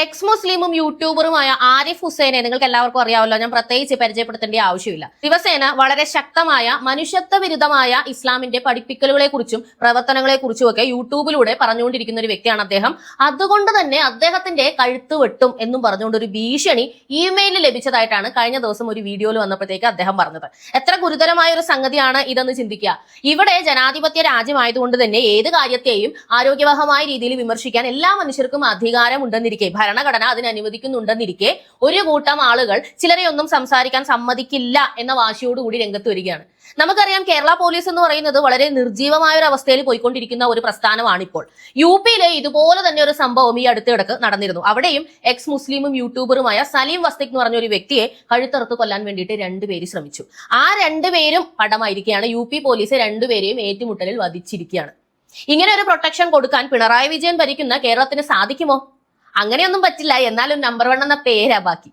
X മുസ്ലിമും യൂട്യൂബറുമായ ആരിഫ് ഹുസൈനെ നിങ്ങൾക്ക് എല്ലാവർക്കും അറിയാമല്ലോ, ഞാൻ പ്രത്യേകിച്ച് പരിചയപ്പെടുത്തേണ്ട ആവശ്യമില്ല. ദിവസേന വളരെ ശക്തമായ മനുഷ്യത്വ വിരുദ്ധമായ ഇസ്ലാമിന്റെ പഠിപ്പിക്കലുകളെ കുറിച്ചും പ്രവർത്തനങ്ങളെ കുറിച്ചും ഒക്കെ യൂട്യൂബിലൂടെ പറഞ്ഞുകൊണ്ടിരിക്കുന്ന ഒരു വ്യക്തിയാണ് അദ്ദേഹം. അതുകൊണ്ട് തന്നെ അദ്ദേഹത്തിന്റെ കഴുത്ത് വെട്ടും എന്നും പറഞ്ഞുകൊണ്ട് ഒരു ഭീഷണി ഇമെയിലിൽ ലഭിച്ചതായിട്ടാണ് കഴിഞ്ഞ ദിവസം ഒരു വീഡിയോയിൽ വന്നപ്പോഴത്തേക്ക് അദ്ദേഹം പറഞ്ഞത്. എത്ര ഗുരുതരമായ ഒരു സംഗതിയാണ് ഇതെന്ന് ചിന്തിക്കുക. ഇവിടെ ജനാധിപത്യ രാജ്യമായതുകൊണ്ട് തന്നെ ഏത് കാര്യത്തെയും ആരോഗ്യവഹമായ രീതിയിൽ വിമർശിക്കാൻ എല്ലാ മനുഷ്യർക്കും അധികാരമുണ്ടെന്നിരിക്കെ, ഭരണഘടന അതിന് അനുവദിക്കുന്നുണ്ടെന്നിരിക്കെ, ഒരു കൂട്ടം ആളുകൾ ചിലരെയൊന്നും സംസാരിക്കാൻ സമ്മതിക്കില്ല എന്ന വാശിയോടുകൂടി രംഗത്ത് വരികയാണ്. നമുക്കറിയാം, കേരള പോലീസ് എന്ന് പറയുന്നത് വളരെ നിർജീവമായ ഒരു അവസ്ഥയിൽ പോയിക്കൊണ്ടിരിക്കുന്ന ഒരു പ്രസ്ഥാനമാണ് ഇപ്പോൾ. യുപിയിലെ ഇതുപോലെ തന്നെ ഒരു സംഭവം ഈ അടുത്തിടക്ക് നടന്നിരുന്നു. അവിടെയും എക്സ് മുസ്ലിമും യൂട്യൂബറുമായ സലീം വസ്തിക് എന്ന് പറഞ്ഞ ഒരു വ്യക്തിയെ കഴുത്തറുത്ത് കൊല്ലാൻ വേണ്ടിയിട്ട് രണ്ടുപേര് ശ്രമിച്ചു. ആ രണ്ടുപേരും പടമായിരിക്കുകയാണ്. യു പി പോലീസ് രണ്ടുപേരെയും ഏറ്റുമുട്ടലിൽ വധിച്ചിരിക്കുകയാണ്. ഇങ്ങനെ ഒരു പ്രൊട്ടക്ഷൻ കൊടുക്കാൻ പിണറായി വിജയൻ ഭരിക്കുന്ന കേരളത്തിന് സാധിക്കുമോ? അങ്ങനെയൊന്നും പറ്റില്ല. എന്നാലും നമ്പർ 1 എന്ന പേരാ ബാക്കി.